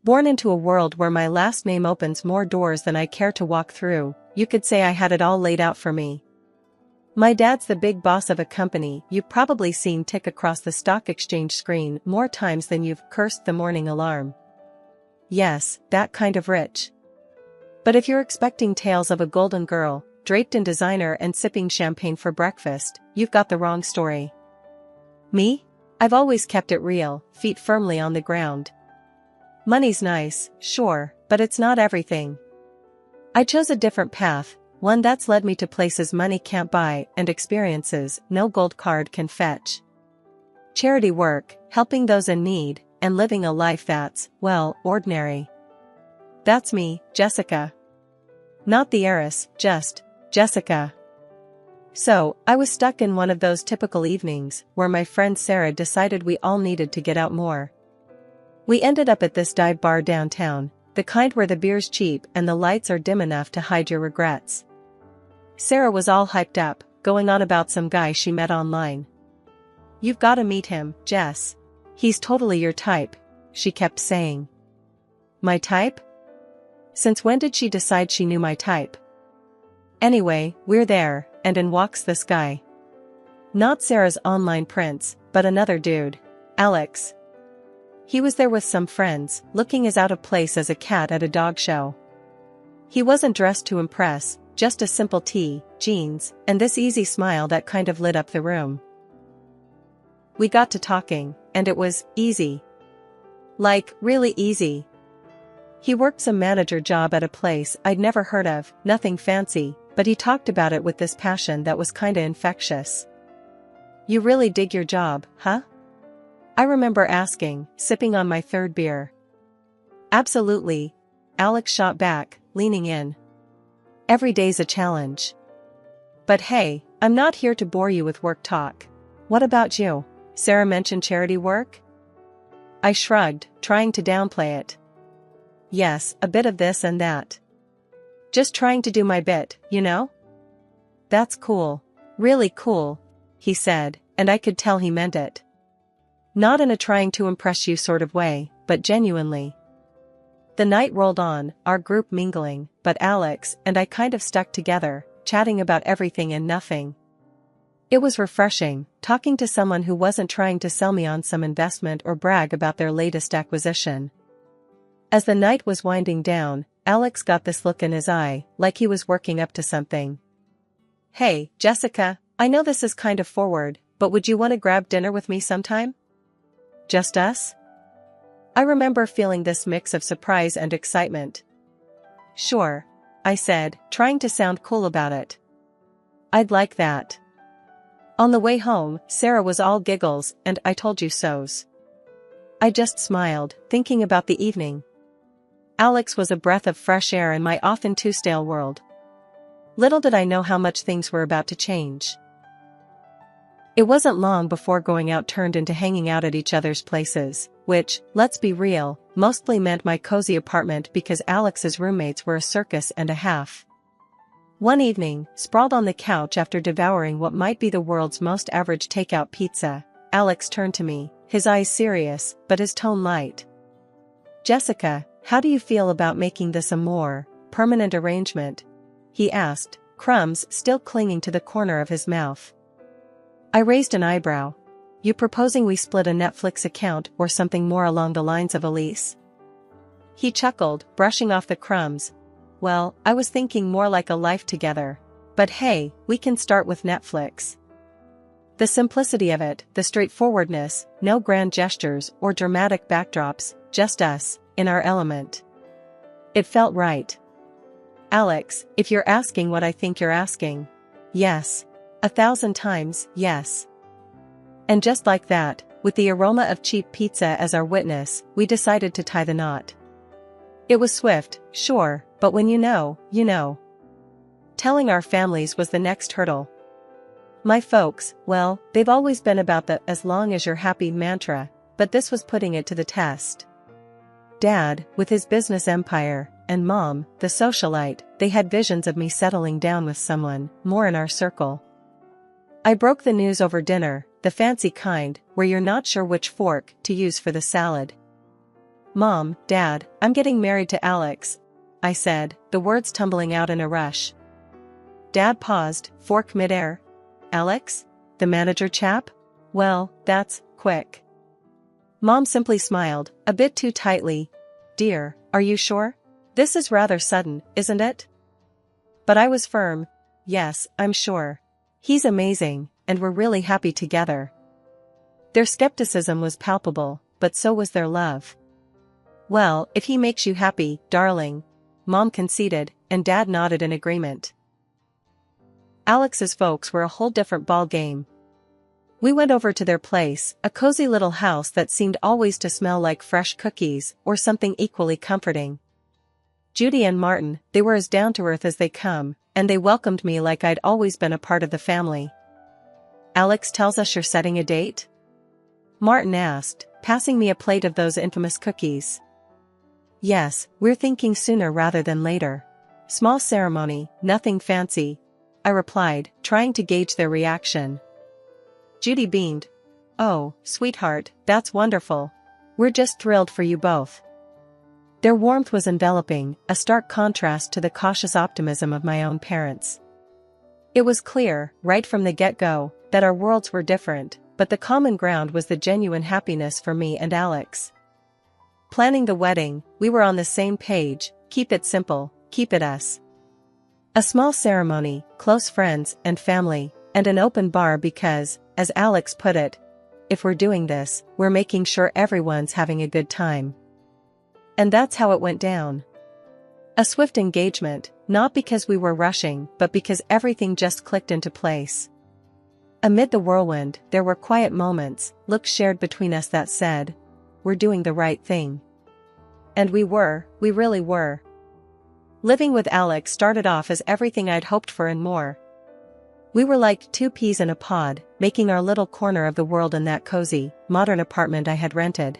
Born into a world where my last name opens more doors than I care to walk through, you could say I had it all laid out for me. My dad's the big boss of a company you've probably seen tick across the stock exchange screen more times than you've cursed the morning alarm. Yes, that kind of rich. But if you're expecting tales of a golden girl, draped in designer and sipping champagne for breakfast, you've got the wrong story. Me? I've always kept it real, feet firmly on the ground. Money's nice, sure, but it's not everything. I chose a different path, one that's led me to places money can't buy and experiences no gold card can fetch. Charity work, helping those in need, and living a life that's, well, ordinary. That's me, Jessica. Not the heiress, just Jessica. So, I was stuck in one of those typical evenings where my friend Sarah decided we all needed to get out more. We ended up at this dive bar downtown, the kind where the beer's cheap and the lights are dim enough to hide your regrets. Sarah was all hyped up, going on about some guy she met online. "You've gotta meet him, Jess. He's totally your type," she kept saying. My type? Since when did she decide she knew my type? Anyway, we're there, and in walks this guy. Not Sarah's online prince, but another dude, Alex. He was there with some friends, looking as out of place as a cat at a dog show. He wasn't dressed to impress, just a simple tee, jeans, and this easy smile that kind of lit up the room. We got to talking, and it was easy. Like, really easy. He worked some manager job at a place I'd never heard of, nothing fancy, but he talked about it with this passion that was kinda infectious. "You really dig your job, huh?" I remember asking, sipping on my third beer. "Absolutely," Alex shot back, leaning in. "Every day's a challenge. But hey, I'm not here to bore you with work talk. What about you?" Sarah mentioned charity work. I shrugged, trying to downplay it. "Yes, a bit of this and that. Just trying to do my bit, you know?" "That's cool. Really cool," he said, and I could tell he meant it. Not in a trying to impress you sort of way, but genuinely. The night rolled on, our group mingling, but Alex and I kind of stuck together, chatting about everything and nothing. It was refreshing, talking to someone who wasn't trying to sell me on some investment or brag about their latest acquisition. As the night was winding down, Alex got this look in his eye, like he was working up to something. "Hey, Jessica, I know this is kind of forward, but would you want to grab dinner with me sometime? Just us?" I remember feeling this mix of surprise and excitement. "Sure," I said, trying to sound cool about it. "I'd like that." On the way home, Sarah was all giggles and "I told you so's." I just smiled, thinking about the evening. Alex was a breath of fresh air in my often too stale world. Little did I know how much things were about to change. It wasn't long before going out turned into hanging out at each other's places, which, let's be real, mostly meant my cozy apartment because Alex's roommates were a circus and a half. One evening, sprawled on the couch after devouring what might be the world's most average takeout pizza, Alex turned to me, his eyes serious, but his tone light. "Jessica, how do you feel about making this a more permanent arrangement?" he asked, crumbs still clinging to the corner of his mouth. I raised an eyebrow. "You proposing we split a Netflix account or something more along the lines of a lease?" He chuckled, brushing off the crumbs. "Well, I was thinking more like a life together. But hey, we can start with Netflix." The simplicity of it, the straightforwardness, no grand gestures or dramatic backdrops, just us, in our element. It felt right. "Alex, if you're asking what I think you're asking. Yes. 1,000 times, yes." And just like that, with the aroma of cheap pizza as our witness, we decided to tie the knot. It was swift, sure, but when you know, you know. Telling our families was the next hurdle. My folks, well, they've always been about the "as long as you're happy" mantra, but this was putting it to the test. Dad, with his business empire, and Mom, the socialite, they had visions of me settling down with someone more in our circle. I broke the news over dinner, the fancy kind, where you're not sure which fork to use for the salad. "Mom, Dad, I'm getting married to Alex," I said, the words tumbling out in a rush. Dad paused, fork midair. "Alex? The manager chap? Well, that's quick." Mom simply smiled, a bit too tightly. "Dear, are you sure? This is rather sudden, isn't it?" But I was firm. "Yes, I'm sure. He's amazing, and we're really happy together." Their skepticism was palpable, but so was their love. "Well, if he makes you happy, darling," Mom conceded, and Dad nodded in agreement. Alex's folks were a whole different ball game. We went over to their place, a cozy little house that seemed always to smell like fresh cookies or something equally comforting. Judy and Martin, they were as down-to-earth as they come, and they welcomed me like I'd always been a part of the family. "Alex tells us you're setting a date?" Martin asked, passing me a plate of those infamous cookies. "Yes, we're thinking sooner rather than later. Small ceremony, nothing fancy," I replied, trying to gauge their reaction. Judy beamed. "Oh, sweetheart, that's wonderful. We're just thrilled for you both." Their warmth was enveloping, a stark contrast to the cautious optimism of my own parents. It was clear, right from the get-go, that our worlds were different, but the common ground was the genuine happiness for me and Alex. Planning the wedding, we were on the same page: keep it simple, keep it us. A small ceremony, close friends and family, and an open bar because, as Alex put it, if we're doing this, we're making sure everyone's having a good time. And that's how it went down. A swift engagement, not because we were rushing, but because everything just clicked into place. Amid the whirlwind, there were quiet moments, looks shared between us that said, "We're doing the right thing." And we really were. Living with Alex started off as everything I'd hoped for and more. We were like two peas in a pod, making our little corner of the world in that cozy, modern apartment I had rented.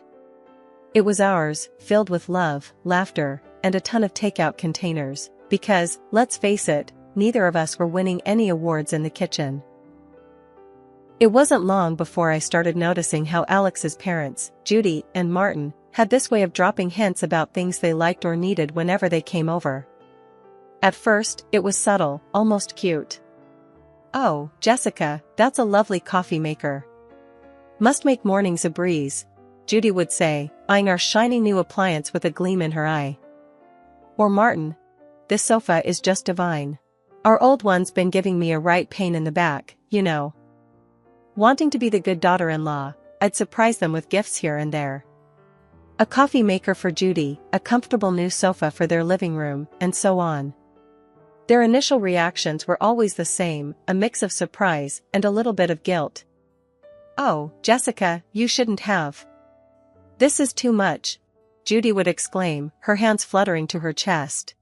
It was ours, filled with love, laughter, and a ton of takeout containers, because, let's face it, neither of us were winning any awards in the kitchen. It wasn't long before I started noticing how Alex's parents, Judy and Martin, had this way of dropping hints about things they liked or needed whenever they came over. At first, it was subtle, almost cute. "Oh, Jessica, that's a lovely coffee maker. Must make mornings a breeze," Judy would say, eyeing our shiny new appliance with a gleam in her eye. Or Martin, "This sofa is just divine. Our old one's been giving me a right pain in the back, you know." Wanting to be the good daughter-in-law, I'd surprise them with gifts here and there. A coffee maker for Judy, a comfortable new sofa for their living room, and so on. Their initial reactions were always the same, a mix of surprise and a little bit of guilt. "Oh, Jessica, you shouldn't have. This is too much," Judy would exclaim, her hands fluttering to her chest.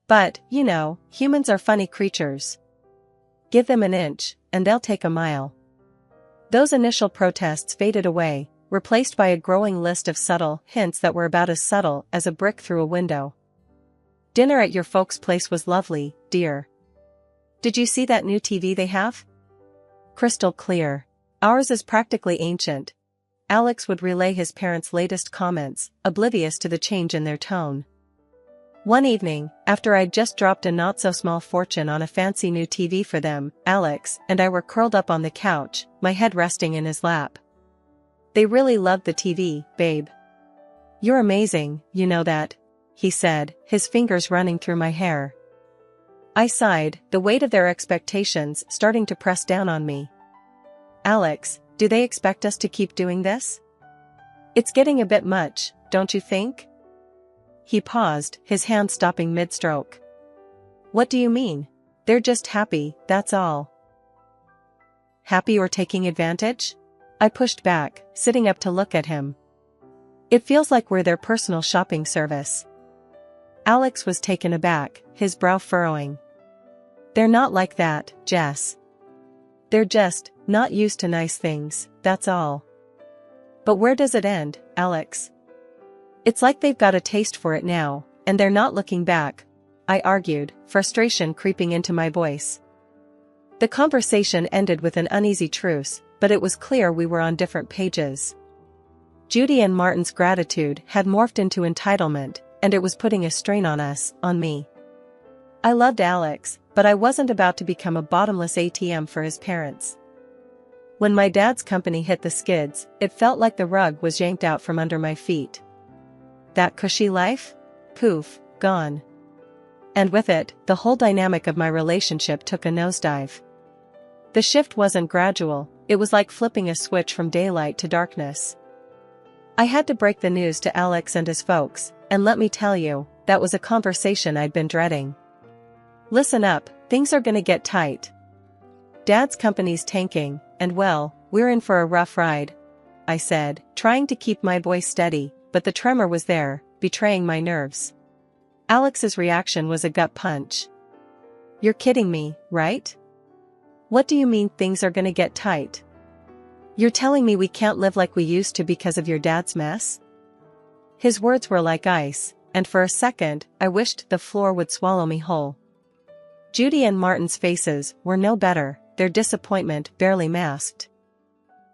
"But, you know, humans are funny creatures. Give them an inch, and they'll take a mile." Those initial protests faded away, replaced by a growing list of subtle hints that were about as subtle as a brick through a window. "Dinner at your folks' place was lovely, dear. Did you see that new TV they have? Crystal clear. Ours is practically ancient." Alex would relay his parents' latest comments, oblivious to the change in their tone. One evening, after I'd just dropped a not-so-small fortune on a fancy new TV for them, Alex and I were curled up on the couch, my head resting in his lap. "They really loved the TV, babe. You're amazing, you know that," he said, his fingers running through my hair. I sighed, the weight of their expectations starting to press down on me. "Alex, do they expect us to keep doing this? It's getting a bit much, don't you think?" He paused, his hand stopping mid-stroke. "What do you mean? They're just happy, that's all." "Happy or taking advantage?" I pushed back, sitting up to look at him. "It feels like we're their personal shopping service." Alex was taken aback, his brow furrowing. "They're not like that, Jess. They're just not used to nice things, that's all." "But where does it end, Alex?" "It's like they've got a taste for it now, and they're not looking back," I argued, frustration creeping into my voice. The conversation ended with an uneasy truce, but it was clear we were on different pages. Judy and Martin's gratitude had morphed into entitlement, and it was putting a strain on us, on me. I loved Alex, but I wasn't about to become a bottomless ATM for his parents. When my dad's company hit the skids, it felt like the rug was yanked out from under my feet. That cushy life? Poof, gone. And with it, the whole dynamic of my relationship took a nosedive. The shift wasn't gradual, it was like flipping a switch from daylight to darkness. I had to break the news to Alex and his folks, and let me tell you, that was a conversation I'd been dreading. Listen up, things are gonna get tight. Dad's company's tanking, and well, we're in for a rough ride, I said, trying to keep my voice steady, but the tremor was there, betraying my nerves. Alex's reaction was a gut punch. You're kidding me, right? What do you mean things are gonna get tight? You're telling me we can't live like we used to because of your dad's mess? His words were like ice, and for a second, I wished the floor would swallow me whole. Judy and Martin's faces were no better, their disappointment barely masked.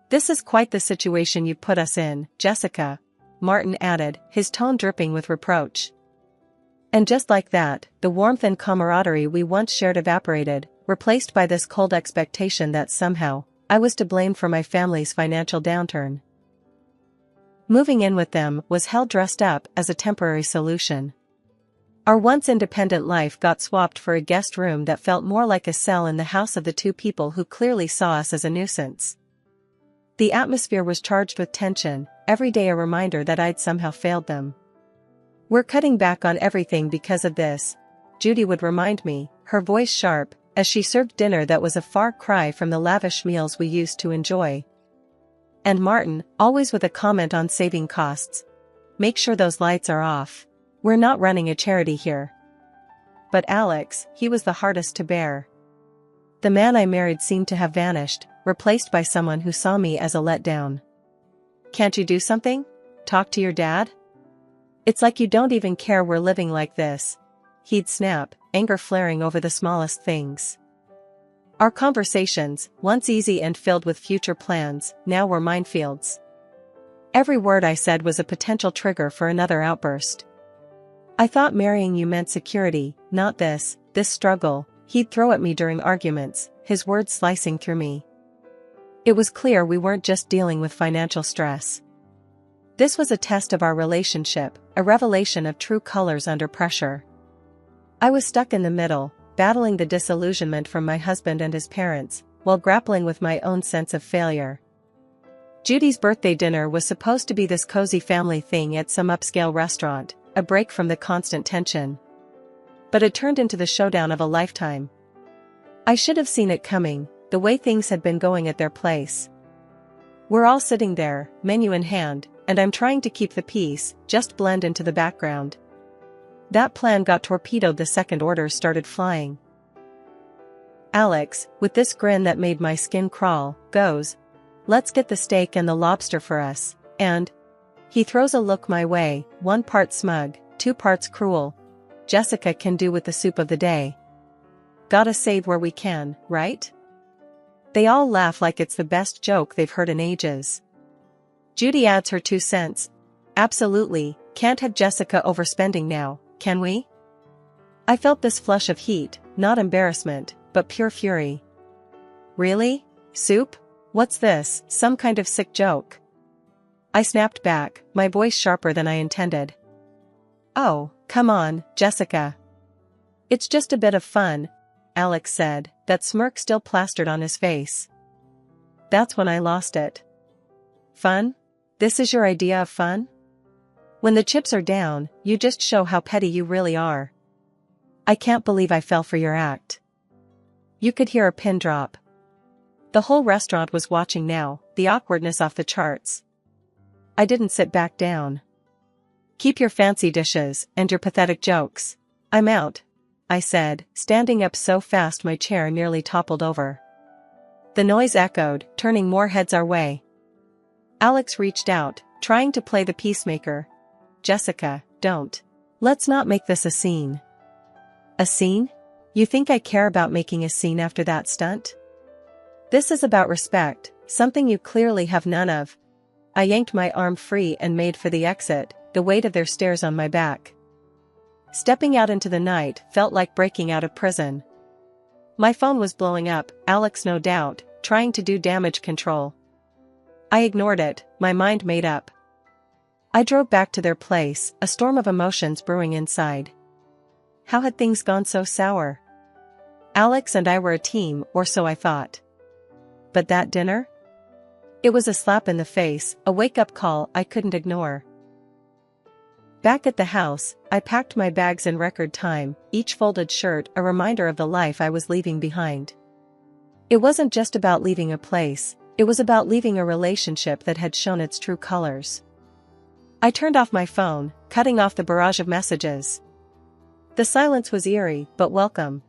This is quite the situation you put us in, Jessica, Martin added, his tone dripping with reproach. And just like that, the warmth and camaraderie we once shared evaporated, replaced by this cold expectation that somehow, I was to blame for my family's financial downturn. Moving in with them was hell dressed up as a temporary solution. Our once independent life got swapped for a guest room that felt more like a cell in the house of the two people who clearly saw us as a nuisance. The atmosphere was charged with tension, every day a reminder that I'd somehow failed them. We're cutting back on everything because of this, Judy would remind me, her voice sharp, as she served dinner that was a far cry from the lavish meals we used to enjoy. And Martin, always with a comment on saving costs. Make sure those lights are off. We're not running a charity here. But Alex, he was the hardest to bear. The man I married seemed to have vanished, replaced by someone who saw me as a letdown. Can't you do something? Talk to your dad? It's like you don't even care we're living like this. He'd snap, anger flaring over the smallest things. Our conversations, once easy and filled with future plans, now were minefields. Every word I said was a potential trigger for another outburst. I thought marrying you meant security, not this struggle, he'd throw at me during arguments, his words slicing through me. It was clear we weren't just dealing with financial stress. This was a test of our relationship, a revelation of true colors under pressure. I was stuck in the middle, battling the disillusionment from my husband and his parents, while grappling with my own sense of failure. Judy's birthday dinner was supposed to be this cozy family thing at some upscale restaurant, a break from the constant tension. But it turned into the showdown of a lifetime. I should have seen it coming, the way things had been going at their place. We're all sitting there, menu in hand, and I'm trying to keep the peace, just blend into the background. That plan got torpedoed the second orders started flying. Alex, with this grin that made my skin crawl, goes, "Let's get the steak and the lobster for us," and he throws a look my way, 1 part smug, 2 parts cruel. Jessica can do with the soup of the day. Gotta save where we can, right? They all laugh like it's the best joke they've heard in ages. Judy adds her 2 cents. Absolutely, can't have Jessica overspending now, can we? I felt this flush of heat, not embarrassment, but pure fury. Really? Soup? What's this, some kind of sick joke? I snapped back, my voice sharper than I intended. Oh, come on, Jessica. It's just a bit of fun, Alex said, that smirk still plastered on his face. That's when I lost it. Fun? This is your idea of fun? When the chips are down, you just show how petty you really are. I can't believe I fell for your act. You could hear a pin drop. The whole restaurant was watching now, the awkwardness off the charts. I didn't sit back down. Keep your fancy dishes and your pathetic jokes. I'm out, I said, standing up so fast my chair nearly toppled over. The noise echoed, turning more heads our way. Alex reached out, trying to play the peacemaker. Jessica, don't. Let's not make this a scene. A scene? You think I care about making a scene after that stunt? This is about respect, something you clearly have none of. I yanked my arm free and made for the exit, the weight of their stares on my back. Stepping out into the night felt like breaking out of prison. My phone was blowing up, Alex no doubt, trying to do damage control. I ignored it, my mind made up. I drove back to their place, a storm of emotions brewing inside. How had things gone so sour? Alex and I were a team, or so I thought. But that dinner? It was a slap in the face, a wake-up call I couldn't ignore. Back at the house, I packed my bags in record time, each folded shirt a reminder of the life I was leaving behind. It wasn't just about leaving a place, it was about leaving a relationship that had shown its true colors. I turned off my phone, cutting off the barrage of messages. The silence was eerie, but welcome.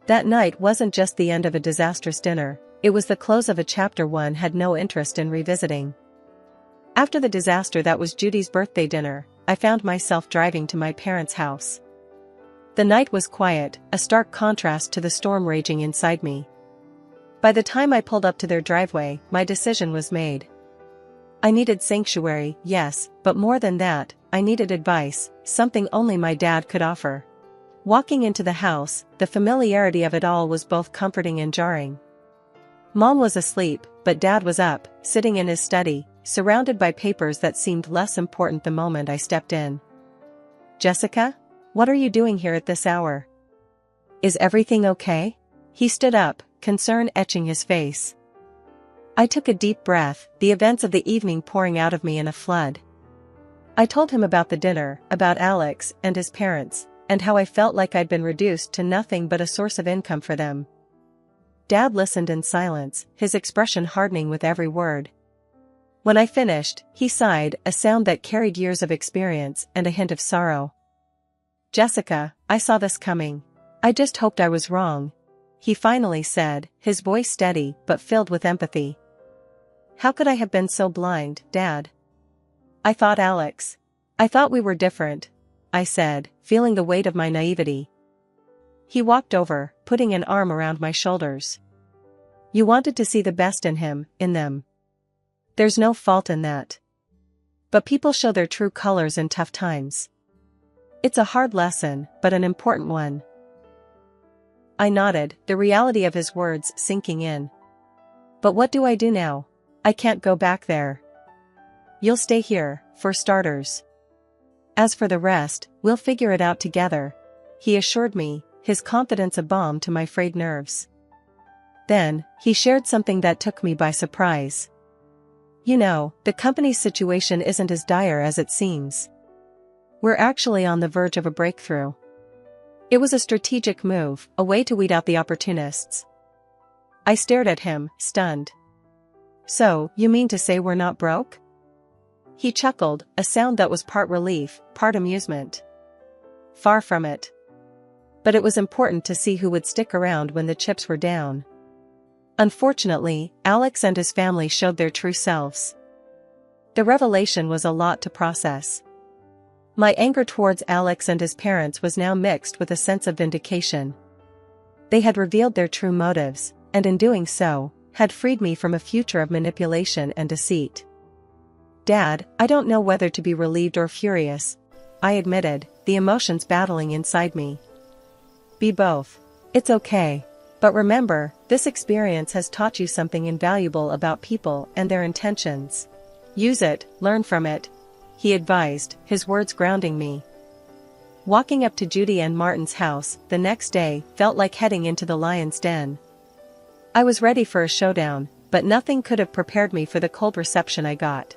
That night wasn't just the end of a disastrous dinner, it was the close of a chapter one had no interest in revisiting. After the disaster that was Judy's birthday dinner, I found myself driving to my parents' house. The night was quiet, a stark contrast to the storm raging inside me. By the time I pulled up to their driveway, my decision was made. I needed sanctuary, yes, but more than that, I needed advice, something only my dad could offer. Walking into the house, the familiarity of it all was both comforting and jarring. Mom was asleep, but Dad was up, sitting in his study, surrounded by papers that seemed less important the moment I stepped in. "Jessica? What are you doing here at this hour? Is everything okay?" He stood up, concern etching his face. I took a deep breath, the events of the evening pouring out of me in a flood. I told him about the dinner, about Alex and his parents, and how I felt like I'd been reduced to nothing but a source of income for them. Dad listened in silence, his expression hardening with every word. When I finished, he sighed, a sound that carried years of experience and a hint of sorrow. "Jessica, I saw this coming. I just hoped I was wrong," he finally said, his voice steady but filled with empathy. "How could I have been so blind, Dad?" "I thought Alex. I thought we were different," I said, feeling the weight of my naivety. He walked over, putting an arm around my shoulders. "You wanted to see the best in him, in them. There's no fault in that. But people show their true colors in tough times. It's a hard lesson, but an important one." I nodded, the reality of his words sinking in. "But what do I do now? I can't go back there." "You'll stay here, for starters. As for the rest, we'll figure it out together," he assured me, his confidence a balm to my frayed nerves. Then, he shared something that took me by surprise. "You know, the company's situation isn't as dire as it seems. We're actually on the verge of a breakthrough." It was a strategic move, a way to weed out the opportunists. I stared at him, stunned. "So, you mean to say we're not broke?" He chuckled, a sound that was part relief, part amusement. "Far from it. But it was important to see who would stick around when the chips were down. Unfortunately, Alex and his family showed their true selves. The revelation was a lot to process. My anger towards Alex and his parents was now mixed with a sense of vindication. They had revealed their true motives, and in doing so, had freed me from a future of manipulation and deceit. "Dad, I don't know whether to be relieved or furious," I admitted, the emotions battling inside me. "Be both. It's okay. But remember, this experience has taught you something invaluable about people and their intentions. Use it, learn from it," he advised, his words grounding me. Walking up to Judy and Martin's house the next day felt like heading into the lion's den. I was ready for a showdown, but nothing could have prepared me for the cold reception I got.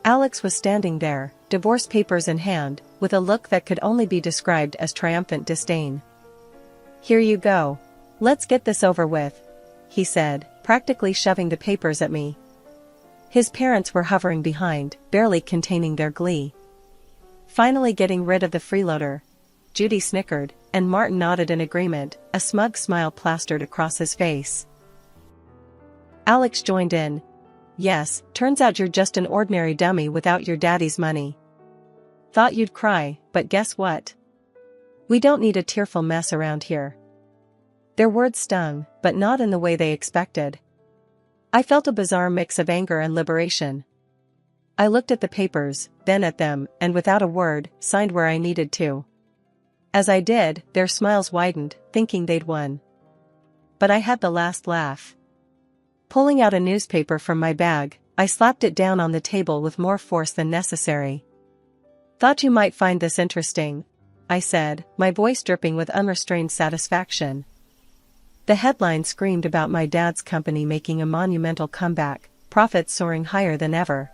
Alex was standing there, divorce papers in hand, with a look that could only be described as triumphant disdain. "Here you go. Let's get this over with," he said, practically shoving the papers at me. His parents were hovering behind, barely containing their glee. Finally getting rid of the freeloader. Judy snickered, and Martin nodded in agreement, a smug smile plastered across his face. Alex joined in. "Yes, turns out you're just an ordinary dummy without your daddy's money. Thought you'd cry, but guess what? We don't need a tearful mess around here." Their words stung, but not in the way they expected. I felt a bizarre mix of anger and liberation. I looked at the papers, then at them, and without a word, signed where I needed to. As I did, their smiles widened, thinking they'd won. But I had the last laugh. Pulling out a newspaper from my bag, I slapped it down on the table with more force than necessary. "Thought you might find this interesting," I said, my voice dripping with unrestrained satisfaction. The headline screamed about my dad's company making a monumental comeback, profits soaring higher than ever.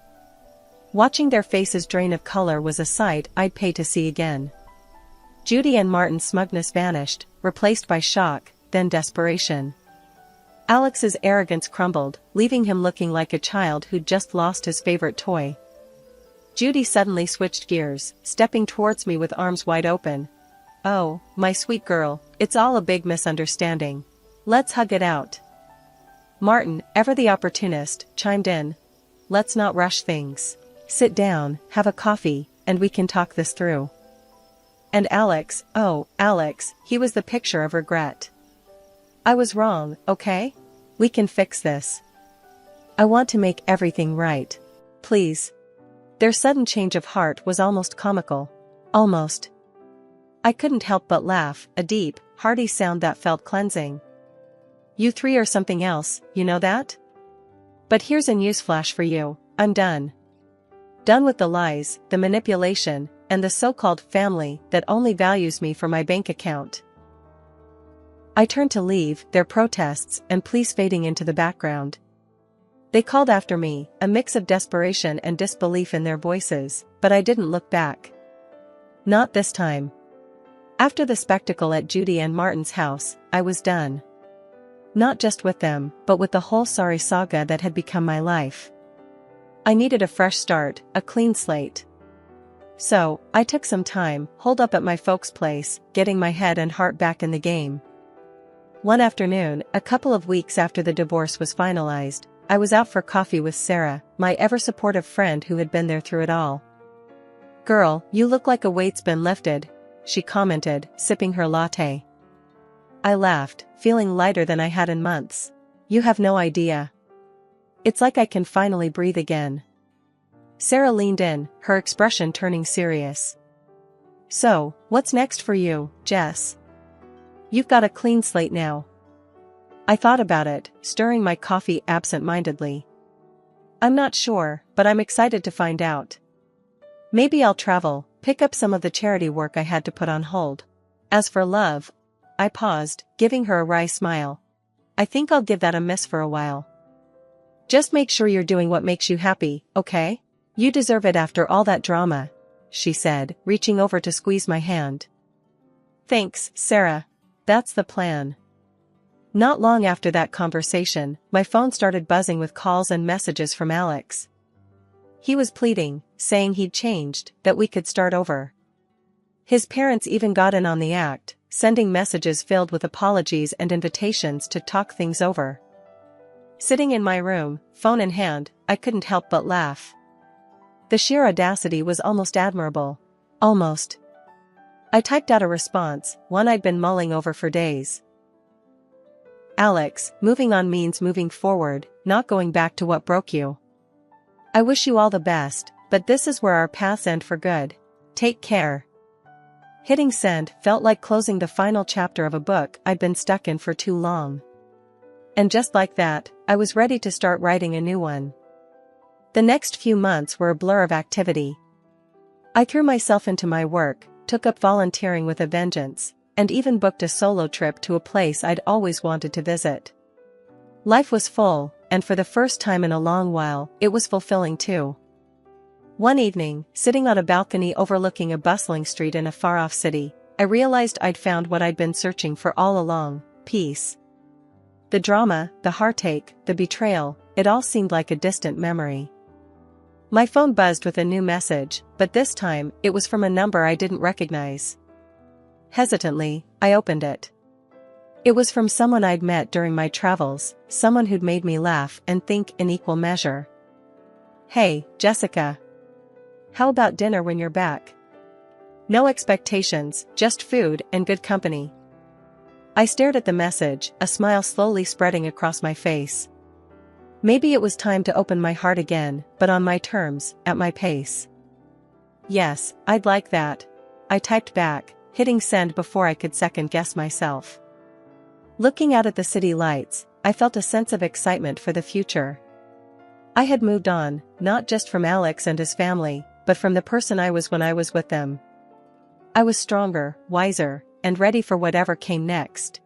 Watching their faces drain of color was a sight I'd pay to see again. Judy and Martin's smugness vanished, replaced by shock, then desperation. Alex's arrogance crumbled, leaving him looking like a child who'd just lost his favorite toy. Judy suddenly switched gears, stepping towards me with arms wide open. "Oh, my sweet girl, it's all a big misunderstanding. Let's hug it out." Martin, ever the opportunist, chimed in. "Let's not rush things. Sit down, have a coffee, and we can talk this through." And Alex, oh, Alex, he was the picture of regret. "I was wrong, okay? We can fix this. I want to make everything right. Please." Their sudden change of heart was almost comical. Almost. I couldn't help but laugh, a deep, hearty sound that felt cleansing. "You three are something else, you know that? But here's a newsflash for you, I'm done. Done with the lies, the manipulation, and the so-called family that only values me for my bank account." I turned to leave, their protests and pleas fading into the background. They called after me, a mix of desperation and disbelief in their voices, but I didn't look back. Not this time. After the spectacle at Judy and Martin's house, I was done. Not just with them, but with the whole sorry saga that had become my life. I needed a fresh start, a clean slate. So, I took some time, holed up at my folks' place, getting my head and heart back in the game. One afternoon, a couple of weeks after the divorce was finalized, I was out for coffee with Sarah, my ever-supportive friend who had been there through it all. "Girl, you look like a weight's been lifted," she commented, sipping her latte. I laughed, feeling lighter than I had in months. "You have no idea. It's like I can finally breathe again." Sarah leaned in, her expression turning serious. "So, what's next for you, Jess? You've got a clean slate now." I thought about it, stirring my coffee absent-mindedly. "I'm not sure, but I'm excited to find out. Maybe I'll travel, pick up some of the charity work I had to put on hold. As for love," I paused, giving her a wry smile, "I think I'll give that a miss for a while. Just make sure you're doing what makes you happy, okay? You deserve it after all that drama," she said, reaching over to squeeze my hand. "Thanks, Sarah. That's the plan." Not long after that conversation, my phone started buzzing with calls and messages from Alex. He was pleading, saying he'd changed, that we could start over. His parents even got in on the act, sending messages filled with apologies and invitations to talk things over. Sitting in my room, phone in hand, I couldn't help but laugh. The sheer audacity was almost admirable. Almost. I typed out a response, one I'd been mulling over for days. "Alex, moving on means moving forward, not going back to what broke you. I wish you all the best, but this is where our paths end for good. Take care." Hitting send felt like closing the final chapter of a book I'd been stuck in for too long. And just like that, I was ready to start writing a new one. The next few months were a blur of activity. I threw myself into my work, took up volunteering with a vengeance, and even booked a solo trip to a place I'd always wanted to visit. Life was full, and for the first time in a long while, it was fulfilling too. One evening, sitting on a balcony overlooking a bustling street in a far-off city, I realized I'd found what I'd been searching for all along: peace. The drama, the heartache, the betrayal, it all seemed like a distant memory. My phone buzzed with a new message, but this time, it was from a number I didn't recognize. Hesitantly, I opened it. It was from someone I'd met during my travels, someone who'd made me laugh and think in equal measure. "Hey, Jessica. How about dinner when you're back? No expectations, just food and good company." I stared at the message, a smile slowly spreading across my face. Maybe it was time to open my heart again, but on my terms, at my pace. Yes, I'd like that. I typed back, hitting send before I could second-guess myself. Looking out at the city lights, I felt a sense of excitement for the future. I had moved on, not just from Alex and his family, but from the person I was when I was with them. I was stronger, wiser, and ready for whatever came next.